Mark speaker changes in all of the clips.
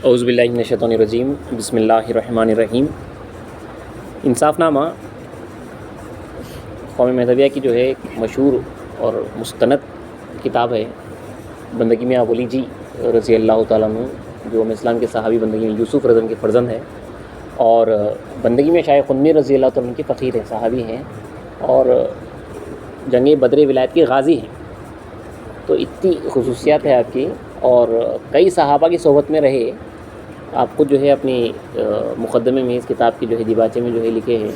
Speaker 1: اعوذ باللہ من الشیطان الرجیم، بسم اللہ الرحمن الرحیم۔ انصاف نامہ قوم مہدویہ کی جو ہے ایک مشہور اور مستند کتاب ہے۔ بندگی میاں ولی جی رضی اللہ تعالیٰ عنہ، جو اسلام کے صحابی بندگی میں یوسف رضی کے فرزند ہیں، اور بندگی میں شاہ قطب رضی اللہ تعالیٰ عنہ کے فقیر ہیں، صحابی ہیں، اور جنگ بدر ولایت کے غازی ہیں۔ تو اتنی خصوصیات ہے آپ کی، اور کئی صحابہ کی صحبت میں رہے۔ آپ کو جو ہے اپنی مقدمے میں اس کتاب کی جو ہے دیباچے میں جو ہے لکھے ہیں،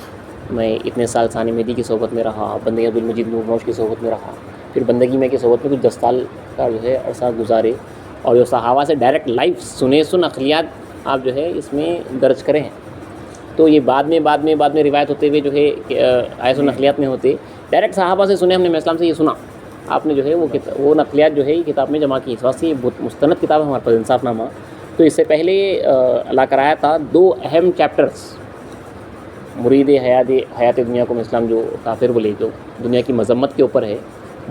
Speaker 1: میں اتنے سال ثانی مہدی کی صحبت میں رہا، بندگی عبدالمجید نور کی صحبت میں رہا، پھر بندگی میں کی صحبت میں کچھ 10 سال کا جو ہے عرصہ گزارے، اور جو صحابہ سے ڈائریکٹ لائیو سن نقلیات آپ جو ہے اس میں درج کرے ہیں۔ تو یہ بعد میں روایت ہوتے ہوئے جو ہے آیت و نقلیات میں ہوتے، ڈائریکٹ صحابہ سے سنے، ہم نے اسلام سے یہ سنا، آپ نے جو ہے وہ نقلیات جو ہے یہ کتاب میں جمع کی۔ اس واسطے یہ بہت مستند کتاب ہے ہمارے پاس انصاف نامہ۔ تو اس سے پہلے اللہ کرایا تھا 2 اہم چیپٹرز، مرید حیات دنیا کو اسلام جو کافر بولے، جو دنیا کی مذمت کے اوپر ہے،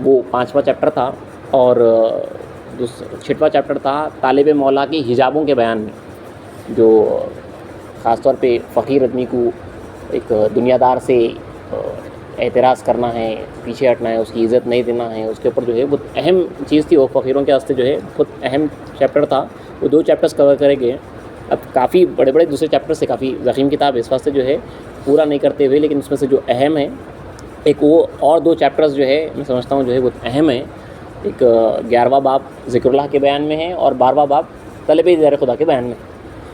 Speaker 1: وہ 5واں چیپٹر تھا، اور 6واں چیپٹر تھا طالب مولا کے حجابوں کے بیان میں، جو خاص طور پہ فقیر آدمی کو ایک دنیا دار سے اعتراض کرنا ہے، پیچھے ہٹنا ہے، اس کی عزت نہیں دینا ہے، اس کے اوپر جو ہے بہت اہم چیز تھی، وہ فقیروں کے واسطے جو ہے بہت اہم چیپٹر تھا۔ وہ 2 چیپٹرز کور کرے گئے۔ اب کافی بڑے دوسرے چیپٹر سے کافی ضخیم کتاب ہے، اس واسطے جو ہے پورا نہیں کرتے ہوئے، لیکن اس میں سے جو اہم ہے ایک وہ، اور 2 چیپٹرز جو ہے میں سمجھتا ہوں جو ہے بہت اہم ہے۔ ایک 11واں باب ذکر اللہ کے بیان میں ہے، اور 12واں باب طلب دیدار خدا کے بیان میں۔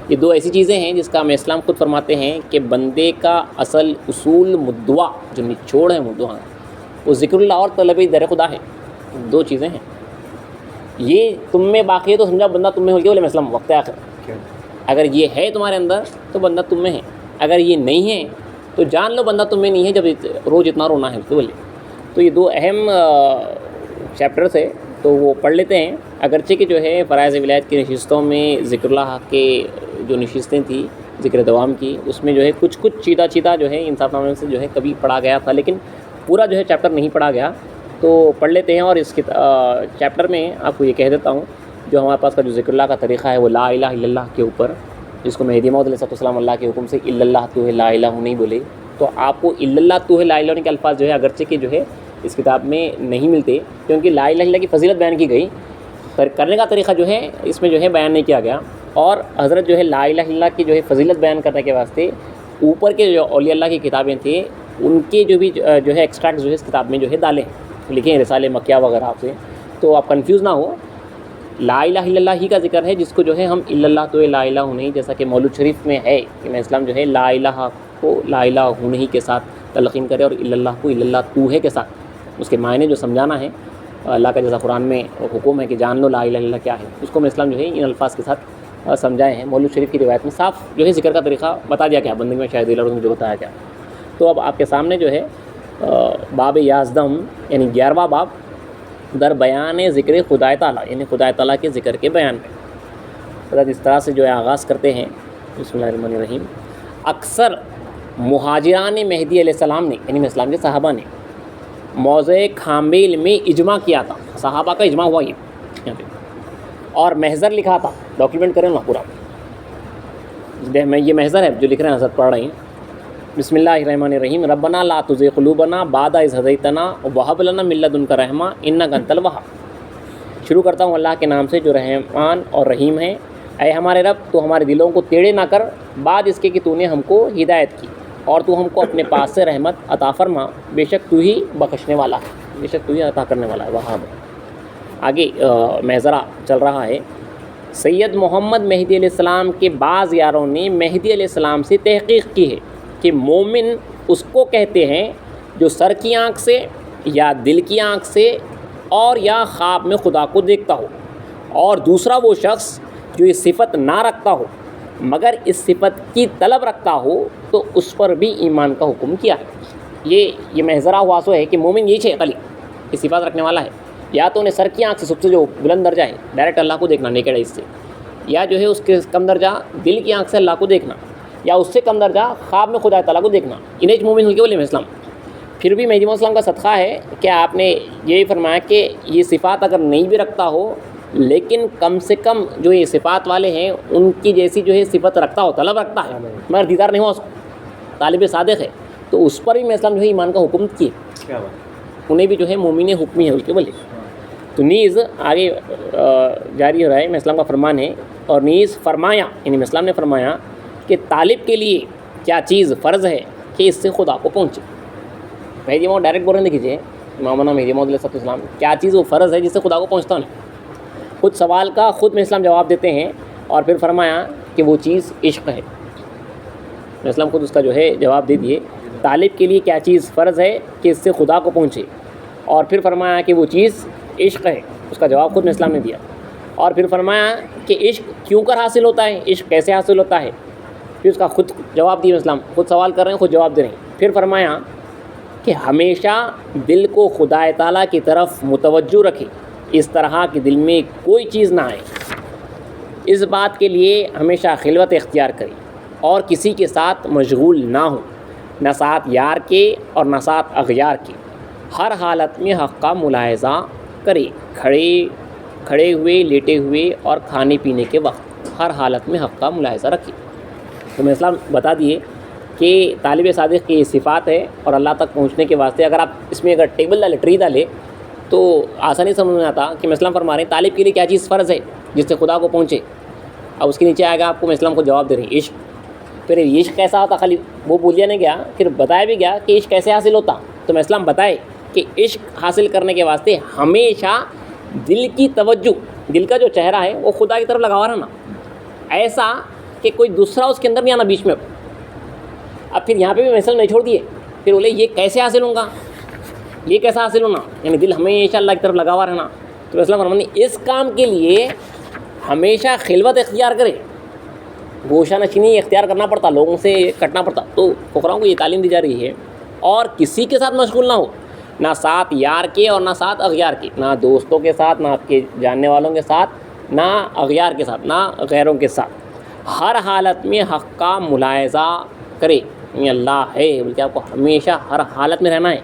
Speaker 1: یہ 2 ایسی چیزیں ہیں جس کا ہمیں اسلام خود فرماتے ہیں کہ بندے کا اصل اصول مدعا، جو نچوڑ ہے مدعا، وہ ذکر اللہ اور طلب دیدار خدا ہے۔ 2 چیزیں ہیں، یہ تم میں باقی ہے تو سمجھا بندہ تم میں ہو گیا، علیہ السلام وقت آخر۔ اگر یہ ہے تمہارے اندر تو بندہ تم میں ہے، اگر یہ نہیں ہے تو جان لو بندہ تم میں نہیں ہے، جب روز اتنا رونا ہے تو بولے۔ تو یہ 2 اہم چیپٹرز ہے، تو وہ پڑھ لیتے ہیں۔ اگرچہ کہ جو ہے فرائض ولایت کی نشستوں میں ذکر اللہ کے جو نشستیں تھیں ذکر دوام کی، اس میں جو ہے کچھ چیدہ جو ہے انصاف نامے سے جو ہے کبھی پڑھا گیا تھا، لیکن پورا جو ہے چیپٹر نہیں پڑھا گیا، تو پڑھ لیتے ہیں۔ اور اس چیپٹر میں آپ کو یہ کہہ دیتا ہوں، جو ہمارے پاس کا جو ذکر اللہ کا طریقہ ہے وہ لا الہ الا اللہ کے اوپر، جس کو مہدی موعود علیہ السلام اللہ کے حکم سے الا اللہ تو ہے لا الہ نہیں بولے، تو آپ کو الا اللہ تو ہے لا الہ کے الفاظ جو ہے اگرچہ کہ جو ہے اس کتاب میں نہیں ملتے، کیونکہ لا الہ الا اللہ کی فضیلت بیان کی گئی، پر کرنے کا طریقہ جو ہے اس میں جو ہے بیان نہیں کیا گیا۔ اور حضرت جو ہے لا الہ الا اللہ کی جو ہے فضیلت بیان کرنے کے واسطے اوپر کے جو اولیاء اللہ کی کتابیں تھیں، ان کے جو بھی جو ہے ایکسٹریکٹ جو ہے اس کتاب میں جو ہے ڈالے لکھے ہیں، رسالے مکیہ وغیرہ آپ سے، تو آپ کنفیوز نہ ہو۔ لا الہ الا اللہ ہی کا ذکر ہے، جس کو جو ہے ہم الا اللہ تو لا الہ نہیں، جیسا کہ مولود شریف میں ہے کہ میں اسلام جو ہے لا الہ کو لا الہ نہیں کے ساتھ تلقین کرے، اور الا اللہ کو الا اللہ تو ہے کے ساتھ اس کے معنی جو سمجھانا ہے، اللہ کا جیسا قرآن میں حکم ہے کہ جان لو لا الہ الا اللہ کیا ہے، اس کو میں اسلام جو ہے ان الفاظ کے ساتھ سمجھائے ہیں۔ مولود شریف کی روایت میں صاف جو ہے ذکر کا طریقہ بتا دیا گیا، بندگی میں شاید اللہ جو بتایا گیا۔ تو اب آپ کے سامنے جو ہے باب 11 یعنی 11واں باب در بیان ذکر خدا تعالیٰ، یعنی خدا تعالیٰ کے ذکر کے بیان میں حضرت اس طرح سے جو ہے آغاز کرتے ہیں، بسم اللہ الرحمن الرحیم۔ اکثر مہاجران مہدی علیہ السلام نے، یعنی اسلام کے صحابہ نے موضع کامل میں اجماع کیا تھا، صحابہ کا اجماع ہوا یہاں پہ، اور محضر لکھا تھا، ڈاکیومنٹ کریں نا پورا، میں یہ محضر ہے جو لکھ رہے ہیں، حضرت پڑھ رہے ہیں۔ بسم اللہ الرحمن الرحیم۔ ربنا لا تزغ قلوبنا بعد اذ ہدیتنا وہب لنا من لدنک رحمۃ انک انت الوہاب۔ شروع کرتا ہوں اللہ کے نام سے جو رحمان اور رحیم ہے۔ اے ہمارے رب، تو ہمارے دلوں کو ٹیڑھے نہ کر بعد اس کے کہ تو نے ہم کو ہدایت کی، اور تو ہم کو اپنے پاس سے رحمت عطا فرما، بے شک تو ہی بخشنے والا ہے، بے شک تو ہی عطا کرنے والا ہے، وہاب ہے۔ آگے محضرہ چل رہا ہے۔ سید محمد مہدی علیہ السلام کے بعض یاروں نے مہدی علیہ السلام سے تحقیق کی ہے کہ مومن اس کو کہتے ہیں جو سر کی آنکھ سے یا دل کی آنکھ سے اور یا خواب میں خدا کو دیکھتا ہو، اور دوسرا وہ شخص جو یہ صفت نہ رکھتا ہو مگر اس صفت کی طلب رکھتا ہو، تو اس پر بھی ایمان کا حکم کیا ہے۔ یہ محضرہ واسو ہے کہ مومن یہ ہے خالی یہ صفات رکھنے والا ہے، یا تو انہیں سر کی آنکھ سے سب سے جو بلند درجہ ہے ڈائریکٹ اللہ کو دیکھنا نیکڈ آئیز سے، یا جو ہے اس کے کم درجہ دل کی آنکھ سے اللہ کو دیکھنا، یا اس سے کم درجہ خواب میں خدا تعالیٰ کو دیکھنا، انہیں مومن ہو کے علیہ السلام۔ پھر بھی مہدی موعود السلام کا صدقہ ہے کہ آپ نے یہ فرمایا کہ یہ صفات اگر نہیں بھی رکھتا ہو لیکن کم سے کم جو یہ صفات والے ہیں ان کی جیسی جو ہے صفت رکھتا ہو، طلب رکھتا ہے، مگر دیدار نہیں ہوا اس کو، طالب صادق ہے، تو اس پر بھی میں اسلام جو ہے ایمان کا حکم کیے، انہیں بھی جو ہے مومن حکمی ہے بلکہ بولے. تو نیز آگے جاری ہو رہا ہے میں اسلام کا فرمان ہے، اور نیز فرمایا، یعنی میں اسلام نے فرمایا کہ طالب کے لیے کیا چیز فرض ہے کہ اس سے خدا کو پہنچے. مہدی موعود ڈائریکٹ بول رہے ہیں، دیکھیے امامنا مہدی موعود علیہ السلام کیا چیز وہ فرض ہے جس سے خدا کو پہنچتا نہیں. خود سوال کا خود میں اسلام جواب دیتے ہیں، اور پھر فرمایا کہ وہ چیز عشق ہے. میں اسلام خود اس کا جو ہے جواب دے دیے، طالب کے لیے کیا چیز فرض ہے کہ اس سے خدا کو پہنچے، اور پھر فرمایا کہ وہ چیز عشق ہے. اس کا جواب خود میں اسلام نے دیا، اور پھر فرمایا کہ عشق کیوں کر حاصل ہوتا ہے، عشق کیسے حاصل ہوتا ہے، پھر اس کا خود جواب دیا. اسلام خود سوال کر رہے ہیں، خود جواب دے رہے ہیں. پھر فرمایا کہ ہمیشہ دل کو خدا تعالیٰ کی طرف متوجہ رکھے، اس طرح کہ دل میں کوئی چیز نہ آئے. اس بات کے لیے ہمیشہ خلوت اختیار کرے اور کسی کے ساتھ مشغول نہ ہو، نہ ساتھ یار کے اور نہ ساتھ اغیار کے. ہر حالت میں حق کا ملاحظہ کرے، کھڑے ہوئے، لیٹے ہوئے اور کھانے پینے کے وقت ہر حالت میں حق کا ملاحظہ رکھے. تو میں اسلام بتا دیے کہ طالب صادق کی یہ صفات ہے، اور اللہ تک پہنچنے کے واسطے اگر آپ اس میں اگر ٹیبل ڈالے، ٹری ڈالے، تو آسانی سمجھ میں آتا کہ میں اسلام فرما رہے ہیں طالب کے لیے کیا چیز فرض ہے جس سے خدا کو پہنچے. اب اس کے نیچے آئے گا آپ کو میں اسلام کو جواب دے رہی ہیں عشق. پھر عشق کیسا ہوتا، خالی وہ بولیا نہیں گیا، پھر بتایا بھی گیا کہ عشق کیسے حاصل ہوتا. تو میں اسلام بتائے کہ عشق حاصل کرنے کے واسطے ہمیشہ دل کی توجہ، دل کا جو چہرہ ہے وہ خدا کی طرف لگا ہوا رہنا، ایسا کہ کوئی دوسرا اس کے اندر نہیں آنا بیچ میں. اب پھر یہاں پہ بھی مثال نہیں چھوڑ دیے، پھر بولے یہ کیسے حاصل ہوں گا، یہ کیسا حاصل ہونا، یعنی دل ہمیشہ اللہ کی طرف لگا ہوا رہنا. تو اسلام فرمانے اس کام کے لیے ہمیشہ خلوت اختیار کرے، گوشہ نشینی اختیار کرنا پڑتا، لوگوں سے کٹنا پڑتا. تو فقراؤں کو یہ تعلیم دی جا رہی ہے، اور کسی کے ساتھ مشغول نہ ہو، نہ ساتھ یار کے اور نہ ساتھ اغیار کے، نہ دوستوں کے ساتھ، نہ آپ کے جاننے والوں کے ساتھ، نہ اغیار کے ساتھ، نہ غیروں کے ساتھ. ہر حالت میں حق کا ملاحظہ کرے، یہ اللہ ہے بلکہ آپ کو ہمیشہ ہر حالت میں رہنا ہے،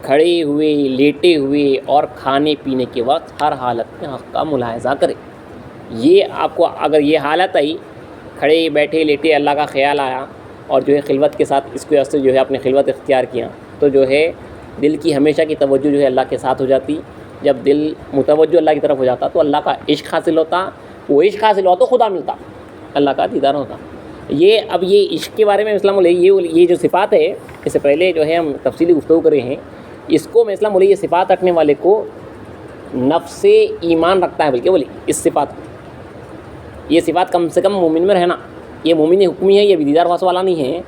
Speaker 1: کھڑے ہوئے، لیٹے ہوئے اور کھانے پینے کے وقت ہر حالت میں حق کا ملاحظہ کرے. یہ آپ کو اگر یہ حالت آئی، کھڑے بیٹھے لیٹے اللہ کا خیال آیا، اور جو ہے خلوت کے ساتھ اس کے واسطے جو ہے اپنے خلوت اختیار کیا، تو جو ہے دل کی ہمیشہ کی توجہ جو ہے اللہ کے ساتھ ہو جاتی. جب دل متوجہ اللہ کی طرف ہو جاتا تو اللہ کا عشق حاصل ہوتا، وہ عشق حاصل ہوا تو خدا ملتا، اللہ کا دیدار ہوتا. اب یہ عشق کے بارے میں اسلام علیہ یہ جو صفات ہے، اس سے پہلے جو ہے ہم تفصیلی گفتگو کر رہے ہیں، اس کو میں اسلام علیہ یہ صفات رکھنے والے کو نفس ایمان رکھتا ہے، بلکہ بولے اس صفات کو، یہ صفات کم سے کم مومن میں رہنا. یہ مومن حکمی ہے، یہ بھی دیدار خاص والا نہیں ہے.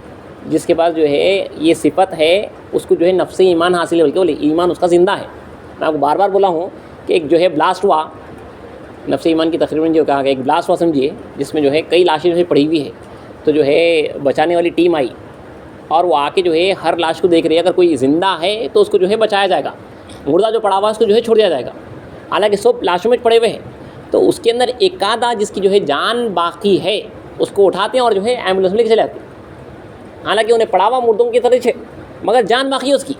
Speaker 1: جس کے پاس جو ہے یہ صفت ہے اس کو جو ہے نفس ایمان حاصل ہے، بلکہ بولے ایمان اس کا زندہ ہے. میں آپ کو بار بار بولا ہوں کہ ایک جو ہے بلاسٹ ہوا، نفس ایمان کی تقریباً جو کہا کہ ایک بلاسٹ ہوا سمجھیے، جس میں جو ہے کئی لاشیں جو ہے پڑی ہوئی ہے. تو جو ہے بچانے والی ٹیم آئی، اور وہ آ کے جو ہے ہر لاش کو دیکھ رہی ہے، اگر کوئی زندہ ہے تو اس کو جو ہے بچایا جائے گا، مردہ جو پڑا ہوا ہے اس کو جو ہے چھوڑ دیا جائے گا. حالانکہ سب لاشوں میں پڑے ہوئے ہیں، تو اس کے اندر ایک آدھا جس کی جو ہے جان باقی ہے اس کو اٹھاتے ہیں اور جو ہے ایمبولینس میں لے کے چلے جاتے ہیں. حالانکہ انہیں پڑا ہوا مردوں کی طرح ہے، مگر جان باقی ہے اس کی.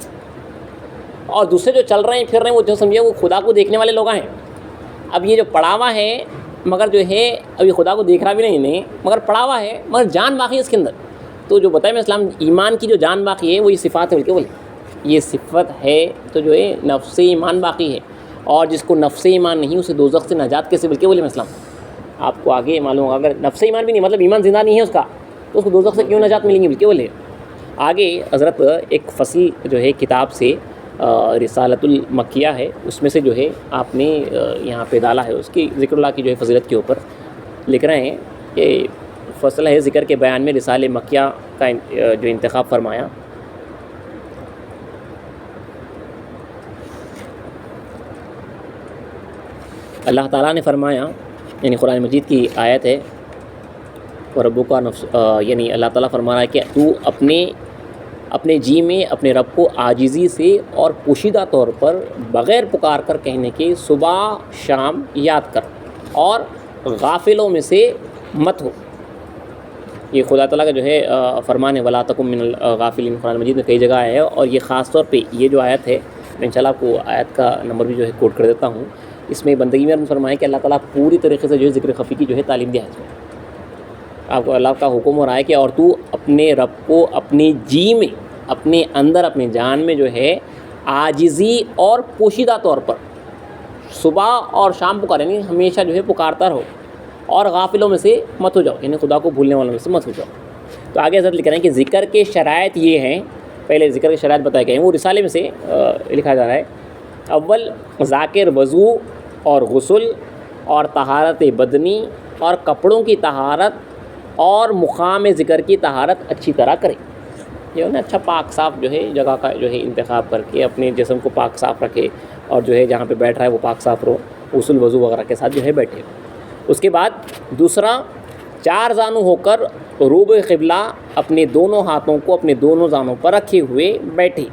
Speaker 1: اور دوسرے جو چل رہے ہیں پھر رہے ہیں، وہ جو سمجھے وہ خدا کو دیکھنے والے لوگ ہیں. اب یہ جو پڑا ہوا ہے مگر جو ہے ابھی خدا کو دیکھ رہا بھی نہیں مگر پڑا ہوا ہے، مگر جان باقی ہے اس کے اندر. تو جو بتایا میں اسلام ایمان کی جو جان باقی ہے وہ یہ صفات ہے، بلکہ وہی یہ صفت ہے. تو جو ہے نفس ایمان باقی ہے، اور جس کو نفس ایمان نہیں اسے دوزخ سے نجات کیسے، بلکہ بولے میں اسلام آپ کو آگے معلوم ہوگا. اگر نفس ایمان بھی نہیں، مطلب ایمان زندہ نہیں ہے اس کا، تو اس کو دوزخ سے کیوں نجات ملیں گی، بلکہ بولے. آگے حضرت ایک فصل جو ہے کتاب سے رسالۃ المکیہ ہے، اس میں سے جو ہے آپ نے یہاں پہ ڈالا ہے، اس کی ذکر اللہ کی جو ہے فضیلت کے اوپر لکھ رہے ہیں کہ فصل ہے ذکر کے بیان میں رسالہ مکیہ کا جو انتخاب فرمایا. اللہ تعالیٰ نے فرمایا، یعنی قرآن مجید کی آیت ہے، اور ربو کا نفس، یعنی اللہ تعالیٰ فرما رہا ہے کہ تو اپنے جی میں اپنے رب کو عاجزی سے اور پوشیدہ طور پر بغیر پکار کر کہنے کے صبح شام یاد کر، اور غافلوں میں سے مت ہو. یہ خدا تعالیٰ کا جو ہے فرمان ہے، ولا تکن من الغافلین، قرآن مجید میں کئی جگہ آیا ہے. اور یہ خاص طور پہ یہ جو آیت ہے، میں انشاءاللہ آپ کو آیت کا نمبر بھی جو ہے کوٹ کر دیتا ہوں. اس میں بندگی میں فرمایا کہ اللہ تعالیٰ پوری طریقے سے جو ہے ذکر خفی کی جو ہے تعلیم دیا ہے اس میں. آپ کو اللہ کا حکم ہو رہا ہے کہ اور تو اپنے رب کو اپنے جی میں، اپنے اندر، اپنے جان میں جو ہے عاجزی اور پوشیدہ طور پر صبح اور شام پکارے، یعنی ہمیشہ جو ہے پکارتا رہو، اور غافلوں میں سے مت ہو جاؤ، یعنی خدا کو بھولنے والوں میں سے مت ہو جاؤ. تو آگے حضرت لکھ رہے ہیں کہ ذکر کے شرائط یہ ہیں، پہلے ذکر کے شرائط بتائے گئے ہیں، وہ رسالے میں سے لکھا جا رہا ہے. اول، ذاکر وضو اور غسل اور طہارت بدنی اور کپڑوں کی طہارت اور مقام ذکر کی طہارت اچھی طرح کرے. یہ ہے نا اچھا پاک صاف جو ہے جگہ کا جو ہے انتخاب کر کے اپنے جسم کو پاک صاف رکھے، اور جو ہے جہاں پہ بیٹھ رہا ہے وہ پاک صاف رہو، غسل وضو وغیرہ کے ساتھ جو ہے بیٹھے. اس کے بعد دوسرا، 4 زانو ہو کر روب قبلہ اپنے دونوں ہاتھوں کو اپنے دونوں زانوں پر رکھے ہوئے بیٹھے،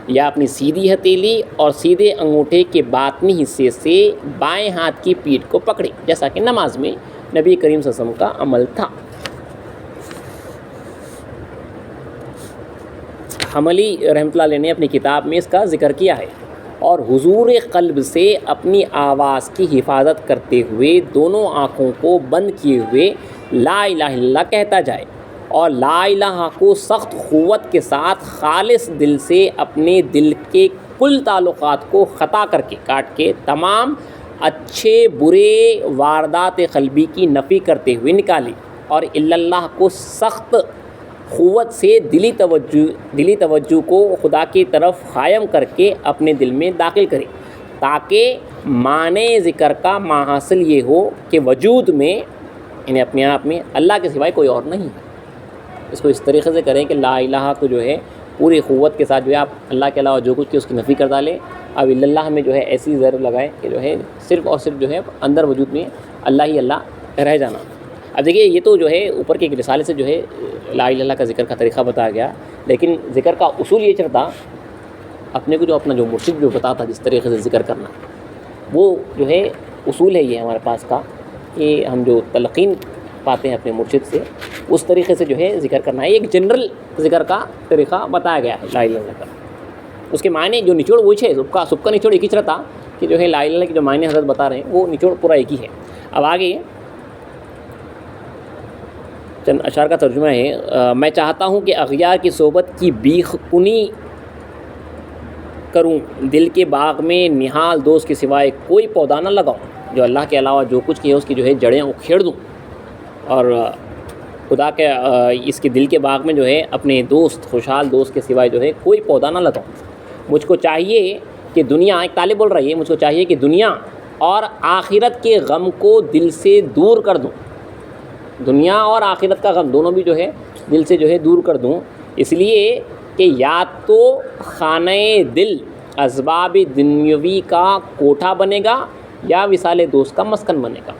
Speaker 1: یا اپنی سیدھی ہتھیلی اور سیدھے انگوٹھے کے باطنی حصے سے بائیں ہاتھ کی پیٹھ کو پکڑے، جیسا کہ نماز میں نبی کریم صلی اللہ علیہ وسلم کا عمل تھا. حملی رحمۃ اللہ علیہ نے اپنی کتاب میں اس کا ذکر کیا ہے. اور حضور قلب سے اپنی آواز کی حفاظت کرتے ہوئے دونوں آنکھوں کو بند کیے ہوئے لا الہ الا اللہ کہتا جائے، اور لا الہ کو سخت قوت کے ساتھ خالص دل سے اپنے دل کے کل تعلقات کو خطا کر کے کاٹ کے تمام اچھے برے واردات قلبی کی نفی کرتے ہوئے نکالے، اور الا اللہ کو سخت قوت سے دلی توجہ کو خدا کی طرف قائم کر کے اپنے دل میں داخل کرے، تاکہ معنی ذکر کا ماحصل یہ ہو کہ وجود میں، یعنی اپنے آپ میں، اللہ کے سوائے کوئی اور نہیں ہے. اس کو اس طریقے سے کریں کہ لا الہ کو جو ہے پوری قوت کے ساتھ جو ہے آپ اللہ کے علاوہ جو کچھ کی اس کی نفی کر ڈالیں. اب اللہ میں جو ہے ایسی ضرور لگائیں کہ جو ہے صرف اور صرف جو ہے اندر وجود میں اللہ ہی اللہ رہ جانا. اب دیکھیے یہ تو جو ہے اوپر کے ایک رسالے سے جو ہے لا الہ الا اللہ کا ذکر کا طریقہ بتایا گیا، لیکن ذکر کا اصول یہ چلتا اپنے کو جو اپنا جو مرشد جو بتاتا جس طریقے سے ذکر کرنا، وہ جو ہے اصول ہے یہ ہمارے پاس کا کہ ہم جو تلقین پاتے ہیں اپنے مرشد سے اس طریقے سے جو ہے ذکر کرنا ہے. ایک جنرل ذکر کا طریقہ بتایا گیا ہے لا الہ الا اللہ کا. اس کے معنی جو نچوڑ وہ ہے، سب کا نچوڑ ایک ہی چلتا کہ جو ہے لا الہ الا اللہ کے جو معنی حضرت بتا رہے ہیں وہ نچوڑ پورا ایک ہی ہے. اب آگے چند اشعار کا ترجمہ ہے. میں چاہتا ہوں کہ اغیار کی صحبت کی بیخ کنی کروں، دل کے باغ میں نہال دوست کے سوائے کوئی پودا نہ لگاؤں، جو اللہ کے علاوہ جو کچھ کیا اس کی جو ہے جڑیں اکھیڑ دوں، اور خدا کے اس کے دل کے باغ میں جو ہے اپنے دوست، خوشحال دوست کے سوائے جو ہے کوئی پودا نہ لگاؤں. مجھ کو چاہیے کہ دنیا، ایک طالب بول رہی ہے، مجھ کو چاہیے کہ دنیا اور آخرت کے غم کو دل سے دور کر دوں. دنیا اور آخرت کا غم دونوں بھی جو ہے دل سے جو ہے دور کر دوں، اس لیے کہ یا تو خانہ دل اسباب دنیوی کا کوٹھا بنے گا یا وصال دوست کا مسکن بنے گا.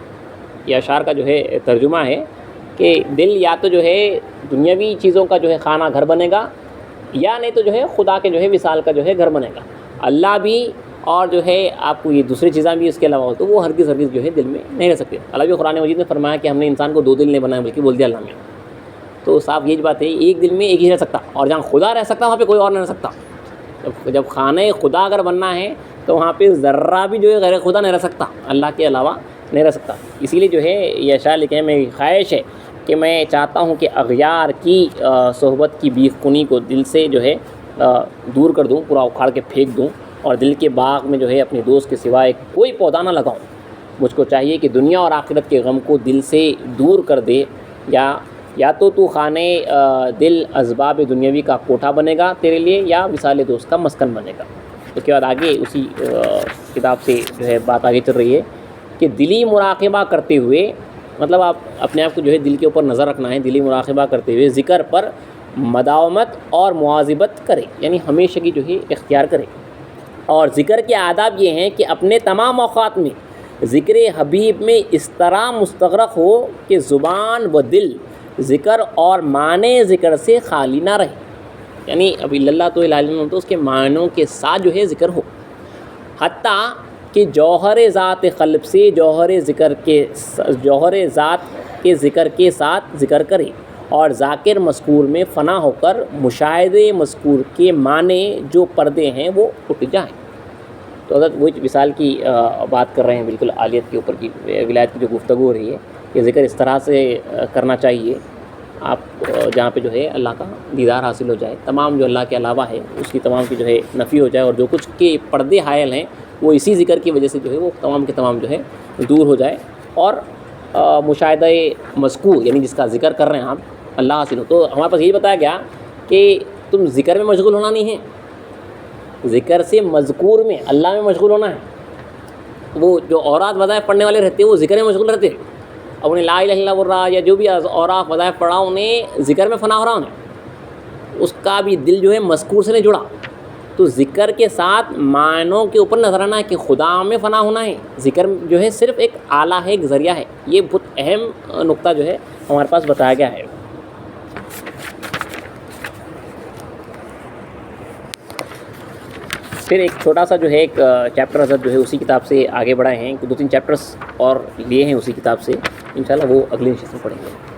Speaker 1: یہ اشعار کا جو ہے ترجمہ ہے کہ دل یا تو جو ہے دنیاوی چیزوں کا جو ہے خانہ گھر بنے گا، یا نہیں تو جو ہے خدا کے جو ہے وصال کا جو ہے گھر بنے گا. اللہ بھی اور جو ہے آپ کو یہ دوسری چیزیں بھی اس کے علاوہ ہو تو وہ ہرگز جو ہے دل میں نہیں رہ سکتے. اللہ بھی قرآن مجید نے فرمایا کہ ہم نے انسان کو 2 دل نہیں بنایا بلکہ بول دیا اللہ میں. تو صاف یہ بات ہے ایک دل میں ایک ہی رہ سکتا، اور جہاں خدا رہ سکتا وہاں پہ کوئی اور نہیں رہ سکتا. جب خانہ خدا اگر بننا ہے تو وہاں پہ ذرہ بھی جو ہے غیر خدا نہیں رہ سکتا، اللہ کے علاوہ نہیں رہ سکتا. اسی لیے جو ہے یہ اشعار لکھے ہیں، میری خواہش ہے کہ میں چاہتا ہوں کہ اغیار کی صحبت کی بیخ کنی کو دل سے جو ہے دور کر دوں، پورا اکھاڑ کے پھینک دوں، اور دل کے باغ میں جو ہے اپنے دوست کے سوائے کوئی پودا نہ لگاؤں. مجھ کو چاہیے کہ دنیا اور آخرت کے غم کو دل سے دور کر دے، یا تو خانہ دل اسباب دنیاوی کا کوٹھا بنے گا تیرے لیے، یا وصال دوست کا مسکن بنے گا. اس کے بعد آگے اسی کتاب سے جو ہے بات آگے چل رہی ہے کہ دلی مراقبہ کرتے ہوئے، مطلب آپ اپنے آپ کو جو ہے دل کے اوپر نظر رکھنا ہے، دلی مراقبہ کرتے ہوئے ذکر پر مداومت اور مواظبت کرے، یعنی ہمیشگی جو ہے اختیار کرے. اور ذکر کے آداب یہ ہیں کہ اپنے تمام اوقات میں ذکر حبیب میں اس طرح مستغرق ہو کہ زبان و دل ذکر اور معنی ذکر سے خالی نہ رہے. یعنی اب اللہ تو الہ الا اللہ تو اس کے معنوں کے ساتھ جو ہے ذکر ہو، حتیٰ کہ جوہر ذات قلب سے جوہر ذات کے ذکر کے ساتھ ذکر کرے، اور ذاکر مذکور میں فنا ہو کر مشاہدے مذکور کے معنی جو پردے ہیں وہ اٹھ جائیں. تو حضرت وہ وصال کی بات کر رہے ہیں، بالکل عالیت کے اوپر کی ولایت کی جو گفتگو ہو رہی ہے، یہ ذکر اس طرح سے کرنا چاہیے آپ جہاں پہ جو ہے اللہ کا دیدار حاصل ہو جائے، تمام جو اللہ کے علاوہ ہے اس کی تمام کی جو ہے نفی ہو جائے، اور جو کچھ کے پردے حائل ہیں وہ اسی ذکر کی وجہ سے جو ہے وہ تمام کے تمام جو ہے دور ہو جائے، اور مشاہدہ مذکور یعنی جس کا ذکر کر رہے ہیں آپ اللہ حاصل ہو۔ تو ہمارے پاس یہی بتایا گیا کہ تم ذکر میں مشغول ہونا نہیں ہے، ذکر سے مذکور میں اللہ میں مشغول ہونا ہے۔ وہ جو اورات وظائف پڑھنے والے رہتے ہیں وہ ذکر میں مشغول رہتے ہیں، اب انہیں لا الہ الا اللہ بول رہا یا جو بھی اوراق وظائف پڑھا انہیں ذکر میں فنا ہو رہا، انہیں اس کا بھی دل جو ہے مذکور سے نہیں جڑا۔ تو ذکر کے ساتھ معنوں کے اوپر نظر آنا ہے کہ خدا میں فنا ہونا ہے، ذکر جو ہے صرف ایک آلہ ہے، ایک ذریعہ ہے۔ یہ بہت اہم نقطہ جو ہے ہمارے پاس بتایا گیا ہے۔ پھر ایک چھوٹا سا جو ہے ایک چیپٹر حضرت جو ہے اسی کتاب سے آگے بڑھائے ہیں، 2-3 چیپٹرز اور لیے ہیں اسی کتاب سے، انشاءاللہ وہ اگلی نشست میں پڑھیں گے۔